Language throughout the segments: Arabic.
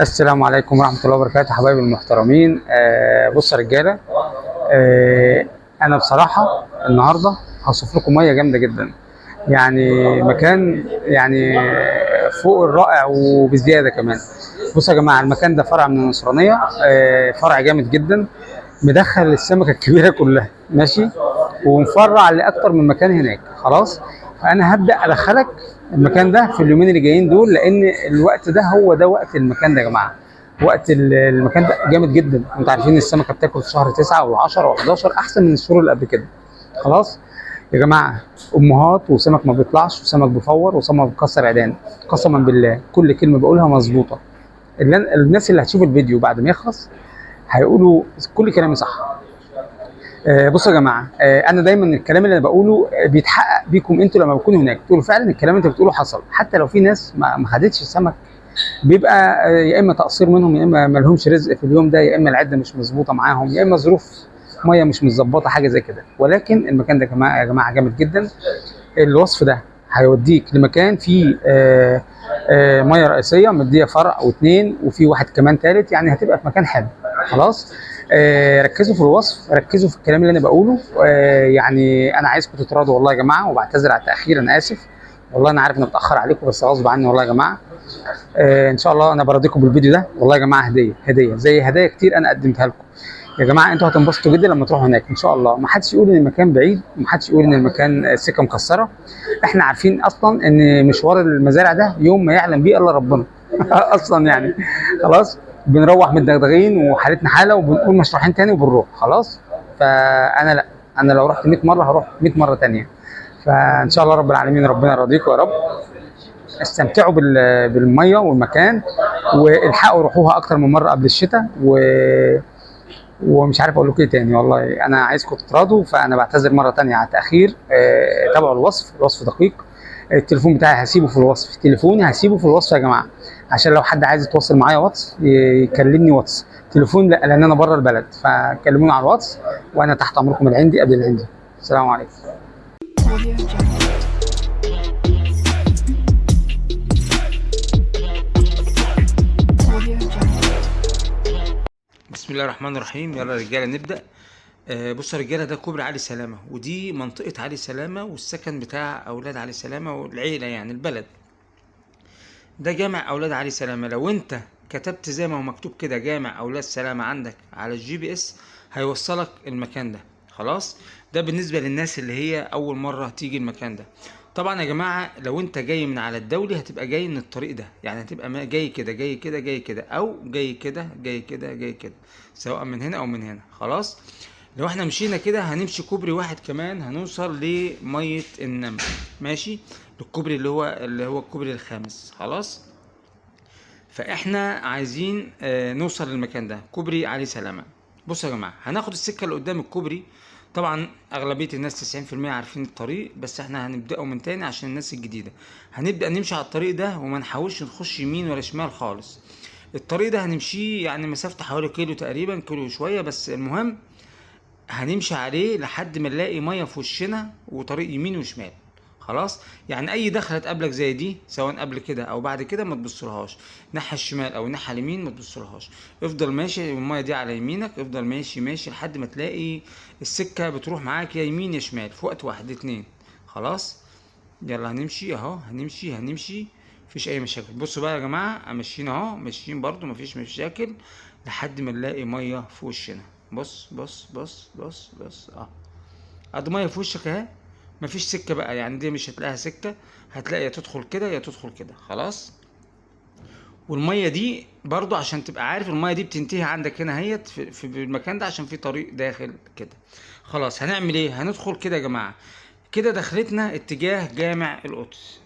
السلام عليكم ورحمة الله وبركاته حبايبي المحترمين. بصوا يا رجالة. أنا بصراحة النهاردة هوصف لكم مية جامدة جدا، يعني مكان يعني فوق الرائع وبزيادة كمان. بصوا يا جماعة، المكان ده فرع من النصرانية، فرع جامد جدا، مدخل السمكة الكبيرة كلها ماشي، ومفرع لأكتر من مكان هناك. خلاص، فأنا هبدأ أدخلك المكان ده في اليومين اللي جايين دول، لأن الوقت ده هو ده وقت المكان ده يا جماعة. وقت المكان ده جامد جدا. انتوا عارفين السمكة بتاكل في شهر 9 و10 و11 أحسن من الشهور اللي قبل كده. خلاص يا جماعة، أمهات وسمك ما بيطلعش وسمك بيفور وسمك بيكسر عيدان. قسما بالله كل كلمة بقولها مظبوطة. الناس اللي هتشوف الفيديو بعد ما يخلص هيقولوا كل كلامي صح. بصوا يا جماعه، انا دايما الكلام اللي انا بقوله بيتحقق بيكم انتوا لما بتكونوا هناك، تقولوا فعلا الكلام اللي انت بتقوله حصل. حتى لو في ناس ما خدتش السمك، بيبقى يا اما تقصير منهم، يا اما ما لهمش رزق في اليوم ده، يا اما العده مش مظبوطه معاهم، يا اما ظروف ميه مش متظبطه، حاجه زي كده. ولكن المكان ده يا جماعه جامد جدا. الوصف ده هيوديك لمكان فيه ميه رئيسيه مديه فرع واثنين، وفي واحد كمان ثالث، يعني هتبقى في مكان حلو. خلاص، ركزوا في الوصف، ركزوا في الكلام اللي انا بقوله. يعني انا عايزكم تتراضوا والله يا جماعه، وبعتذر على التاخير، انا اسف والله، انا عارف اني متاخر عليكم بس غصب عني والله يا جماعه. ان شاء الله انا برضيكم بالفيديو ده والله يا جماعه، هديه زي هدايا كتير انا قدمتها لكم يا جماعه. انتوا هتنبسطوا جدا لما تروحوا هناك ان شاء الله. ما حدش يقول ان المكان بعيد، ما حدش يقول ان المكان السكه مكسره. احنا عارفين اصلا ان مشوار المزارع ده يوم ما يعلم بيه الا ربنا اصلا يعني. خلاص، بنروح متدغدغين وحالتنا حاله، وبنقول مش رايحين تاني وبنروح. خلاص، فانا لا، انا لو رحت 100 مره هروح 100 مره تانيه. فان شاء الله رب العالمين ربنا يرضيكم يا رب. استمتعوا بالميه والمكان، والحقوا روحوها اكتر من مره قبل الشتاء. ومش عارف اقول لكم ايه تاني والله. انا عايزكم تتراضوا، فانا بعتذر مره تانيه على التاخير. تابعوا الوصف، الوصف دقيق. التليفون بتاعي هسيبه في الوصف، تليفوني هسيبه في الوصف يا جماعه، عشان لو حد عايز يتواصل معايا واتس يكلمني واتس. تليفون لا، لان انا بره البلد، فكلموني على الواتس وانا تحت امركم من عندي قبل العندي. السلام عليكم. بسم الله الرحمن الرحيم. يلا يا رجاله نبدا. بصوا يا رجاله، ده كوبري علي سلامه، ودي منطقه علي سلامه والسكن بتاع اولاد علي سلامه والعيله، يعني البلد. ده جامع اولاد علي سلامه. لو انت كتبت زي ما هو مكتوب كده جامع اولاد سلامه عندك على الGPS هيوصلك المكان ده. خلاص، ده بالنسبه للناس اللي هي اول مره تيجي المكان ده. طبعا يا جماعه، لو انت جاي من على الدولي هتبقى جاي من الطريق ده، يعني هتبقى جاي كده جاي كده جاي كده، او جاي كده جاي كده جاي كده، سواء من هنا او من هنا. خلاص، لو احنا مشينا كده هنمشي كوبري واحد كمان هنوصل لميه النمل، ماشي، الكوبري اللي هو الكوبري الخامس. خلاص، فاحنا عايزين نوصل للمكان ده، كوبري علي سلامه. بصوا يا جماعه، هناخد السكه اللي قدام الكوبري. طبعا اغلبيه الناس 90% عارفين الطريق، بس احنا هنبداه من تاني عشان الناس الجديده. هنبدا نمشي على الطريق ده وما نحاولش نخش يمين ولا شمال خالص. الطريق ده هنمشيه يعني مسافته حوالي كيلو تقريبا، كيلو شويه، بس المهم هنمشي عليه لحد ما نلاقي ميه في وشنا وطريق يمين وشمال. خلاص، يعني اي دخله تقابلك زي دي سواء قبل كده او بعد كده ما تبصلهاش، ناحيه الشمال او ناحيه اليمين ما تبصلهاش. افضل ماشي والميه دي على يمينك، افضل ماشي ماشي لحد ما تلاقي السكه بتروح معاك يا يمين يا شمال في وقت واحد اتنين. خلاص، يلا هنمشي اهو، هنمشي مفيش اي مشاكل. بصوا بقى يا جماعه، ماشيين اهو، ماشيين برضو مفيش مشاكل لحد ما نلاقي ميه في وشنا. بص بص بص بص بص، قد ميه في وشك اهي. مفيش سكه بقى، يعني دي مش هتلاقيها سكه، هتلاقي يا تدخل كده يا تدخل كده. خلاص، والميه دي برضو عشان تبقى عارف، الميه دي بتنتهي عندك هنا اهيت في المكان ده، عشان في طريق داخل كده. خلاص، هنعمل ايه؟ هندخل كده يا جماعه، كده دخلتنا اتجاه جامع القدس.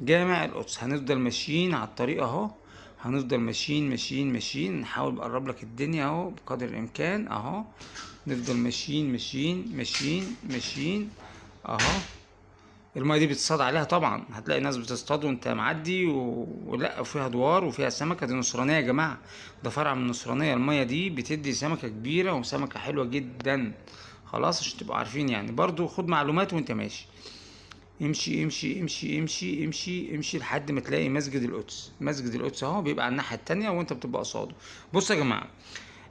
جامع القدس هنفضل ماشيين على الطريق اهو، هنفضل ماشيين نحاول نقرب لك الدنيا اهو بقدر الامكان اهو. نفضل ماشيين اهو. المايه دي بتصطاد عليها طبعا، هتلاقي ناس بتصطاد وانت معدي ولا وفيها دوار وفيها سمكه. دي نصرانيه يا جماعه، ده فرع من النصرانيه. المايه دي بتدي سمكه كبيره وسمكه حلوه جدا. خلاص، عشان تبقوا عارفين يعني، برضو خد معلومات وانت ماشي. امشي امشي امشي امشي امشي امشي لحد ما تلاقي مسجد القدس. مسجد القدس اهو بيبقى على الناحيه التانيه وانت بتبقى قصاده. بص يا جماعه،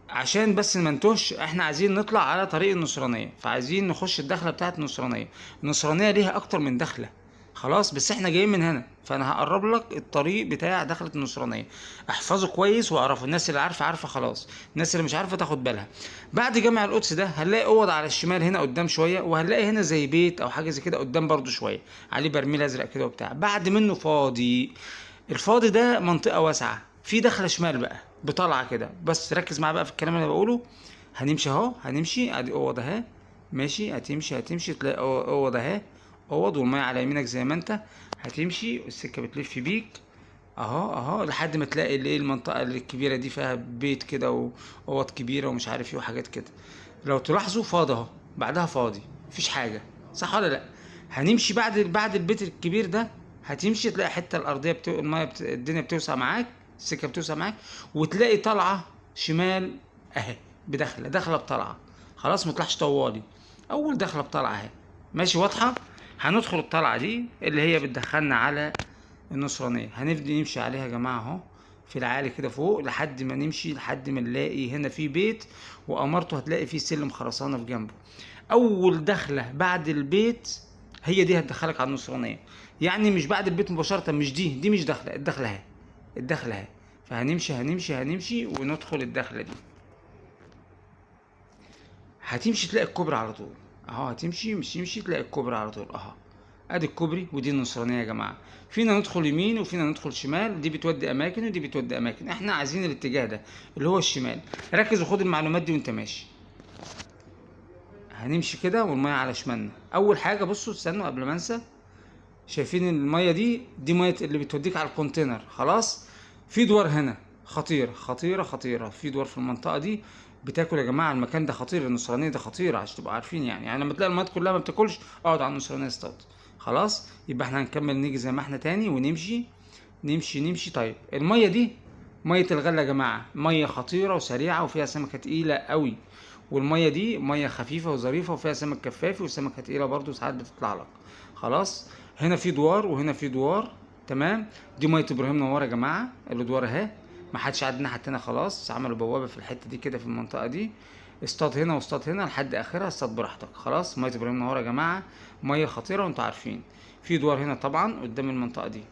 عشان بس ما نتوهش، احنا عايزين نطلع على طريق النصرانيه، فعايزين نخش الدخله بتاعه النصرانيه. النصرانيه ليها اكتر من دخله، خلاص، بس احنا جايين من هنا، فانا هقرب لك الطريق بتاع دخله النصرانيه. احفظه كويس واعرفه، الناس اللي عارفه عارفه خلاص، الناس اللي مش عارفه تاخد بالها. بعد جامع القدس ده هنلاقي اوض على الشمال هنا قدام شويه، وهنلاقي هنا زي بيت او حاجه زي كده قدام برضو شويه، عليه برميل ازرق كده وبتاع. بعد منه فاضي. الفاضي ده منطقه واسعه، في دخله شمال بقى بطلعه كده، بس ركز معايا بقى في الكلام اللي أنا بقوله. هنمشي اهو، هنمشي ادي اوض اهي، ماشي، هتمشي تلاقي اوض اهي، اوض، والميه على يمينك زي ما انت هتمشي، والسكه بتلف بيك اهو لحد ما تلاقي الايه المنطقه الكبيره دي فيها بيت كده واوض كبيره ومش عارف ايه وحاجات كده. لو تلاحظوا فاضي اهو، بعدها فاضي، مفيش حاجه، صح ولا لا؟ هنمشي بعد البيت الكبير ده، هتمشي تلاقي حته الارضيه الدنيا بتوسع معاك، السكه بتوسع معاك، وتلاقي طلعه شمال اهي، دخله بطلعه، خلاص متطلعش طوالي، اول دخله بطلعه اهي، ماشي، واضحه. هندخل الطلعه دي اللي هي بتدخلنا على النصرانيه، هنبدا نمشي عليها يا جماعه اهو، في العالي كده فوق، لحد ما نمشي لحد ما نلاقي هنا في بيت، وامرته هتلاقي فيه سلم خرسانه في جنبه. اول دخله بعد البيت هي دي هتدخلك على النصرانيه، يعني مش بعد البيت مباشره، مش دي مش دخله، الدخله اهي، الدخله اهي. فهنمشي وندخل الدخله دي، هتمشي تلاقي الكوبري على طول اهو، هتمشي مش يمشي تلاقي الكوبري على طول اهو، ادي الكوبري ودي النصرانيه يا جماعه. فينا ندخل يمين وفينا ندخل شمال، دي بتودي اماكن ودي بتودي اماكن، احنا عايزين الاتجاه ده اللي هو الشمال. ركز وخد المعلومات دي وانت ماشي. هنمشي كده والميه على شمالنا. اول حاجه بصوا، استنوا قبل ما انسى، شايفين الميه دي ميه اللي بتوديك على الكونتينر، خلاص. في دوار هنا خطيره، في دوار في المنطقه دي بتاكل يا جماعه، المكان ده خطير، النصرانيه ده خطيره عشان تبقوا عارفين، يعني لما تلاقي الميات كلها ما بتاكلش، اقعد على النصرانيه اصطاد. خلاص، يبقى احنا هنكمل نيجي زي ما احنا تاني ونمشي، نمشي. طيب الميه دي ميه الغله يا جماعه، ميه خطيره وسريعه وفيها سمكه تقيله قوي، والميه دي ميه خفيفه وظريفه وفيها سمك كفافي وسمكه تقيله برضو ساعات بتطلع لك. خلاص، هنا في دوار وهنا في دوار، تمام. دي ميه ابراهيم نوار يا جماعه، الادوار اهي، ما حدش عدى الناحيه التانيه، خلاص عملوا بوابه في الحته دي كده في المنطقه دي، اصطاد هنا واصطاد هنا لحد اخرها، اصطاد براحتك. خلاص، ميه ابراهيم نوار يا جماعه ميه خطيره وانتوا عارفين. في دوار هنا طبعا قدام المنطقه دي،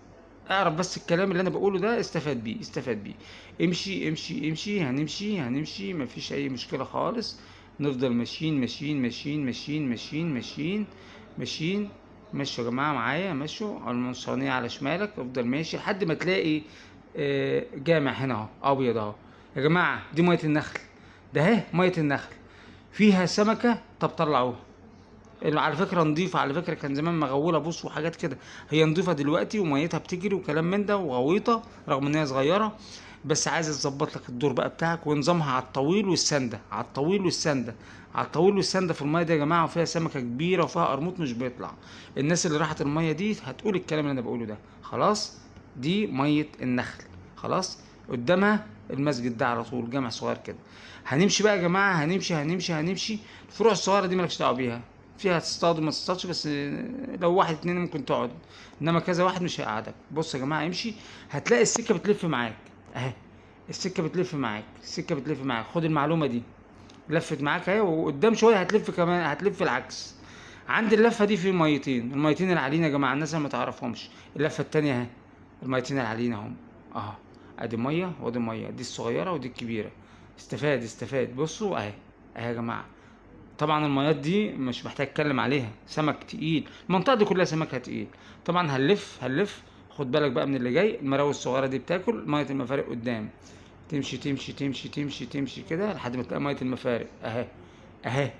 اعرف بس الكلام اللي انا بقوله ده، استفاد بيه. امشي، هنمشي مفيش اي مشكله خالص. نفضل ماشيين. مشوا يا جماعه معايا، مشوا المنصرانيه على شمالك، افضل ماشي لحد ما تلاقي جامع هنا اهو ابيض اهو. يا جماعه دي ميه النخل، ده اهي ميه النخل، فيها سمكه، طب طلعوها. على فكره نضيفه، على فكره كان زمان مغوله بص وحاجات كده، هي نضيفه دلوقتي وميتها بتجري وكلام من ده وغويطه رغم ان هي صغيره، بس عايز تظبط لك الدور بقى بتاعك ونظامها على الطويل والسنده، في الميه دي يا جماعه، وفيها سمكه كبيره وفيها قرموط مش بيطلع. الناس اللي راحت الميه دي هتقول الكلام اللي انا بقوله ده. خلاص، دي ميه النخل، خلاص. قدامها المسجد ده على طول، جامع صغير كده. هنمشي بقى يا جماعه، هنمشي. الفروع الصغيره دي مالكش دعوه بيها، فيها تصطاد وما تصطادش، بس لو واحد اتنين ممكن تقعد، انما كذا واحد مش هيقعدك. بص يا جماعه امشي، هتلاقي السكه بتلف معاك اهي، السكه بتلف معاك، خد المعلومه دي، لفت معاك اهي، وقدام شويه هتلف كمان، هتلف العكس. عند اللفه دي في ميتين، الميتين العاليين يا جماعه، الناس اللي ما تعرفهمش، اللفه التانيه اهي، الميتين العاليين اهم اهو، ادي ميه وادي ميه، دي الصغيره ودي الكبيره. استفاد، بصوا اهي يا جماعه. طبعا الميات دي مش محتاج اتكلم عليها، سمك تقيل، المنطقه دي كلها سمكها تقيل. طبعا هنلف، خد بالك بقى من اللي جاي، المراوي الصغيره دي بتاكل ميه المفارق قدام، تمشي كده لحد ما تلاقي ميه المفارق اهي.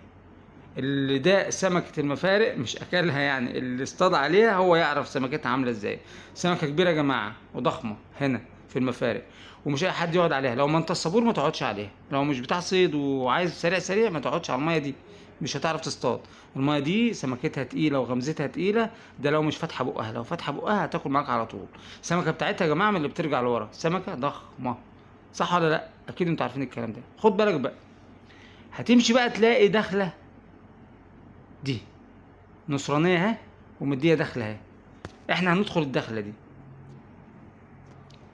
اللي ده سمكه المفارق مش اكلها، يعني اللي اصطاد عليها هو يعرف سمكتها عامله ازاي. سمكه كبيره يا جماعه وضخمه هنا في المفارق، ومش اي حد يقعد عليها، لو ما انت الصبور ما تقعدش عليها، لو مش بتاع صيد وعايز سريع ما تقعدش على الميه دي، مش هتعرف تصطاد. الميه دي سمكتها تقيله وغمزتها تقيله، ده لو مش فاتحه بقها، لو فاتحه بقها هتاكل معاك على طول. السمكه بتاعتها يا جماعه من اللي بترجع لورا، سمكه ضخمه، صح ولا لا؟ اكيد انتوا عارفين الكلام ده. خد بالك بقى، هتمشي بقى تلاقي دخله دي نصرانيه اهي، ومديه دخله اهي. احنا هندخل الدخله دي.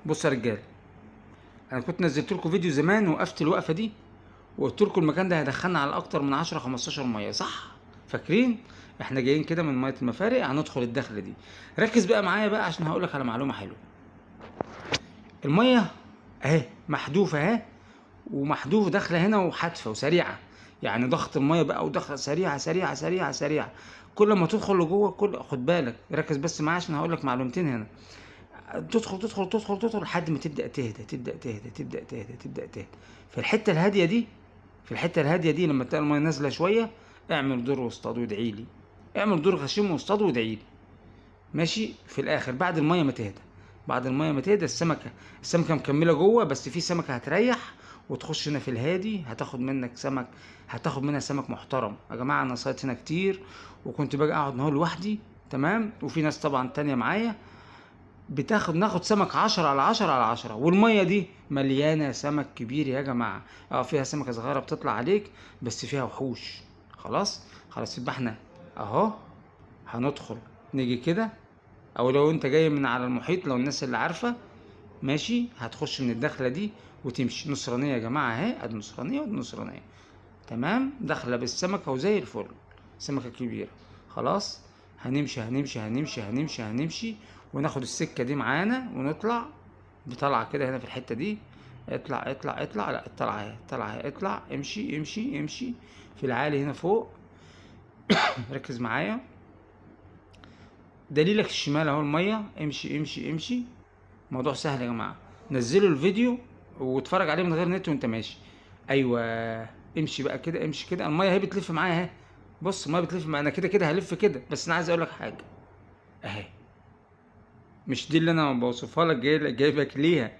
بص يا رجاله، انا كنت نزلت لكم فيديو زمان وقفت الوقفه دي وقلت لكم المكان ده هيدخلنا على اكتر من 10 15 ميه، صح؟ فاكرين؟ احنا جايين كده من ميه المفارق، هندخل الدخله دي. ركز بقى معايا بقى عشان هقول لك على معلومه حلوه. الميه اهي محذوفه اهي، ومحذوف دخله هنا وحادفه وسريعه، يعني ضغط الميه بقى ودخله سريعه سريعه سريعه سريعه. كل ما تدخل لجوه كل، خد بالك ركز بس معايا عشان هقول لك معلومتين هنا. تدخل تدخل تدخل تدخل لحد ما تبدا تهدى تبدا تهدى تبدا تهدى تبدا تهدى. في الحته الهاديه دي، في الحته الهاديه دي لما تلاقي الميه نازله شويه، اعمل دور واصطاد وادعي لي. اعمل دور غشيم واصطاد وادعي لي. ماشي؟ في الاخر بعد الميه ما تهدى، بعد الميه ما تهدى السمكه مكمله جوه، بس في سمكه هتريح وتخش هنا في الهادي، هتاخد منك سمك، هتاخد منها سمك محترم. يا جماعه انا صيدت هنا كتير وكنت باجي اقعد هنا لوحدي، تمام؟ وفي ناس طبعا تانية معايا، ناخد سمك 10 على 10 على 10، والميه دي مليانه سمك كبير يا جماعه. فيها سمكه صغيره بتطلع عليك بس فيها وحوش. خلاص يبقى احنا اهو هندخل نيجي كده، او لو انت جاي من على المحيط، لو الناس اللي عارفه، ماشي، هتخش من الدخله دي وتمشي نصرانيه يا جماعه اهي، ادي نصرانيه ودي نصرانيه، تمام؟ داخله بالسمكه وزي الفل، سمكه كبيره. خلاص هنمشي هنمشي هنمشي هنمشي هنمشي وناخد السكه دي معانا ونطلع بطلعه كده هنا في الحته دي. اطلع اطلع اطلع، لا الطلعه اهي، الطلعه اهي، اطلع امشي امشي امشي في العالي هنا فوق. ركز معايا، دليلك الشمال اهو الميه، امشي امشي امشي. موضوع سهل يا جماعه، نزلوا الفيديو واتفرج عليه من غير نت وانت ماشي. ايوه، امشي بقى كده، امشي كده، الميه اهي بتلف معايا اهي. بص الميه بتلف معايا، انا كده كده هلف كده، بس انا عايز اقول لك حاجه اهي، مش دي اللي انا بوصفها لك، جايبك ليها.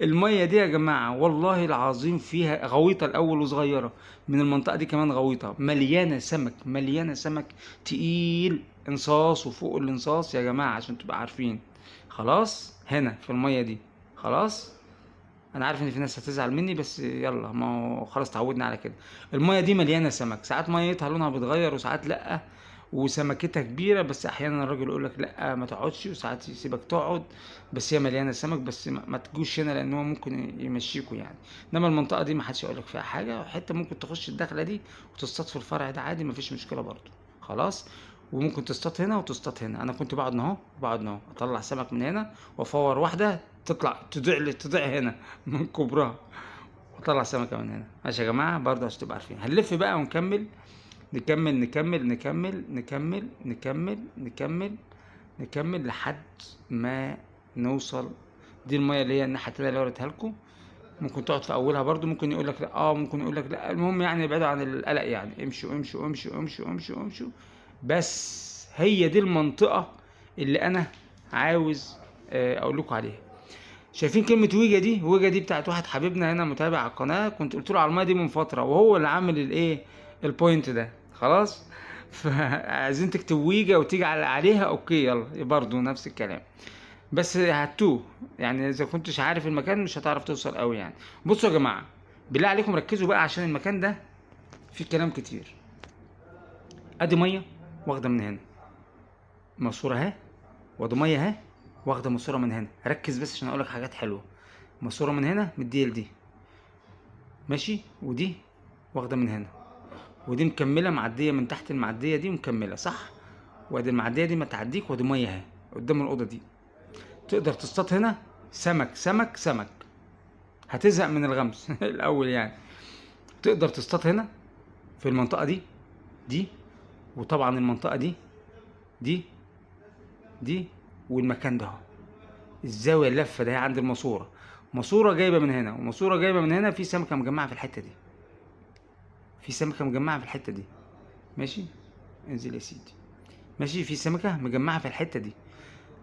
الميه دي يا جماعه والله العظيم فيها غويطه الاول وصغيره، من المنطقه دي كمان غويطه، مليانه سمك، مليانه سمك تقيل، انصاص وفوق الانصاص يا جماعه عشان تبقى عارفين. خلاص هنا في الميه دي. خلاص انا عارف ان في ناس هتزعل مني، بس يلا، ما هو خلاص اتعودنا على كده. الميه دي مليانه سمك، ساعات ميتها لونها بيتغير وساعات لا، وسمكتها كبيره، بس احيانا الراجل يقول لك لا ما تقعدش، وساعات يسيبك تقعد، بس هي مليانه سمك. بس ما تجوش هنا لان هو ممكن يمشيكوا يعني. انما المنطقه دي ما حدش يقول لك فيها حاجه، حته ممكن تخش الدخله دي وتصطاد في الفرع ده عادي، ما فيش مشكله برضو. خلاص، وممكن تصطاد هنا وتصطاد هنا. انا كنت بقعد اهو، اطلع سمك من هنا وافور واحده تطلع تضيع هنا من كبرها، واطلع سمكه من هنا. ماشي يا جماعه؟ برضه عشان تبقوا عارفين. هنلف بقى ونكمل، نكمل لحد ما نوصل. دي الميه اللي هي الناحيه التانيه اللي وريتها لكم، ممكن تقعد في اولها برضو، ممكن يقول لك لا، ممكن يقول لك لا. المهم يعني ابعدوا عن القلق يعني، امشوا امشوا امشوا امشوا امشوا امشوا. بس هي دي المنطقه اللي انا عاوز اقول لكم عليها. شايفين كلمه ويجا دي؟ ويجا دي بتاعت واحد حبيبنا هنا متابع على القناه، كنت قلت له على الميه دي من فتره، وهو اللي عامل الايه، البوينت ده. خلاص، فعايزين تكتب ويجا وتيجي عليها، اوكي يلا، برضو نفس الكلام، بس هتوه يعني، اذا كنتش عارف المكان مش هتعرف توصل قوي يعني. بصوا يا جماعه، بالله عليكم ركزوا بقى عشان المكان ده فيه كلام كتير. ادي ميه واخده من هنا ماسوره اهي، وادي ميه اهي واخده ماسوره من هنا. ركز بس عشان اقول لك حاجات حلوه. ماسوره من هنا مديه لدي، ماشي، ودي واخده من هنا، ودي مكمله معديه من تحت المعديه دي ومكمله، صح؟ وادي المعديه دي ما تعديك، وادي ميه اهي قدام الاوضه دي. تقدر تصطاد هنا سمك سمك سمك، هتزهق من الغمس الاول يعني. تقدر تصطاد هنا في المنطقه دي، وطبعا المنطقه دي دي والمكان ده اهو، الزاويه اللفه ده عند الماسوره، ماسوره جايبه من هنا وماسوره جايبه من هنا، في سمكه مجمعه في الحته دي، في سمكه مجمعه في الحته دي، ماشي؟ انزل يا سيدي، ماشي، في سمكه مجمعه في الحته دي.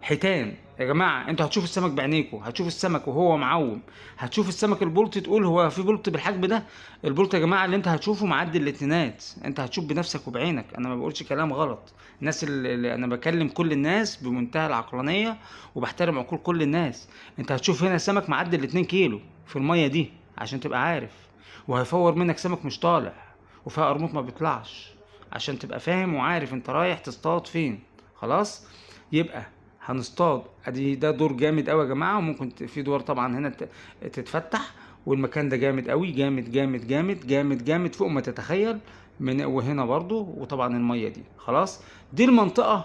حيتان يا جماعه، انتوا هتشوفوا السمك بعينيكم، هتشوف السمك وهو معوم، هتشوف السمك البلط تقول هو في بلط بالحجم ده؟ البلط يا جماعه اللي انت هتشوفه معدي الاتنينات، انت هتشوف بنفسك وبعينك، انا ما بقولش كلام غلط. الناس اللي انا بكلم كل الناس بمنتهى العقلانيه وبحترم عقول كل الناس. انت هتشوف هنا سمك معدي ال2 كيلو في الميه دي عشان تبقى عارف، وهيفور منك سمك مش طالع، وفيها قرموط ما بيطلعش، عشان تبقى فاهم وعارف انت رايح تصطاد فين. خلاص. يبقى هنصطاد، ادي ده دور جامد قوي يا جماعه، وممكن في دور طبعا هنا تتفتح، والمكان ده جامد قوي، جامد جامد جامد جامد جامد فوق ما تتخيل. وهنا برضو، وطبعا الميه دي خلاص. دي المنطقه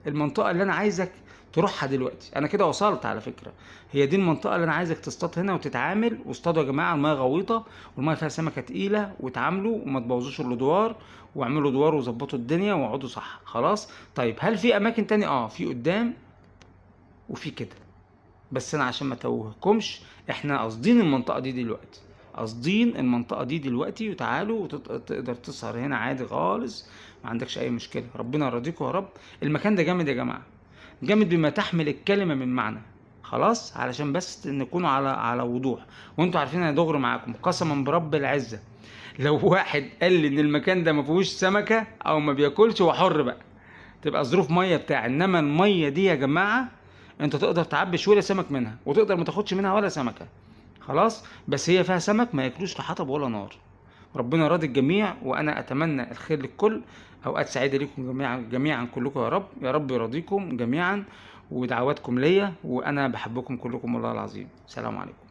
اللي انا عايزك تروحها دلوقتي. انا كده وصلت على فكره. هي دي المنطقه اللي انا عايزك تصطاد هنا وتتعامل. واصطادوا يا جماعه، الميه غويطه والميه فيها سمكه تقيله، وتعاملوا وما تبوظوش الادوار، واعملوا ادوار وظبطوا الدنيا واقعدوا صح. خلاص. طيب هل في اماكن تاني؟ في قدام وفي كده، بس انا عشان ما توهكمش، احنا قاصدين المنطقه دي دلوقتي، وتعالوا وتقدر تسهر هنا عادي خالص، ما عندكش اي مشكله. ربنا يرضيكم يا رب. المكان ده جامد يا جماعه، جامد بما تحمل الكلمه من معنى. خلاص، علشان بس نكونوا على وضوح. وانتوا عارفين انا دغري معاكم قسما برب العزه، لو واحد قال لي ان المكان ده ما فيهوش سمكه او ما بياكلش، هو حر بقى، تبقى ظروف ميه بتاع. انما الميه دي يا جماعه انت تقدر تعبي شويه سمك منها، وتقدر ما تاخدش منها ولا سمكه. خلاص. بس هي فيها سمك ما ياكلوش لا حطب ولا نار. ربنا راضي الجميع، وانا اتمنى الخير للكل. اوقات سعيده لكم جميعا كلكم يا رب. يا رب يرضيكم جميعا، ودعواتكم ليا، وانا بحبكم كلكم والله العظيم. سلام عليكم.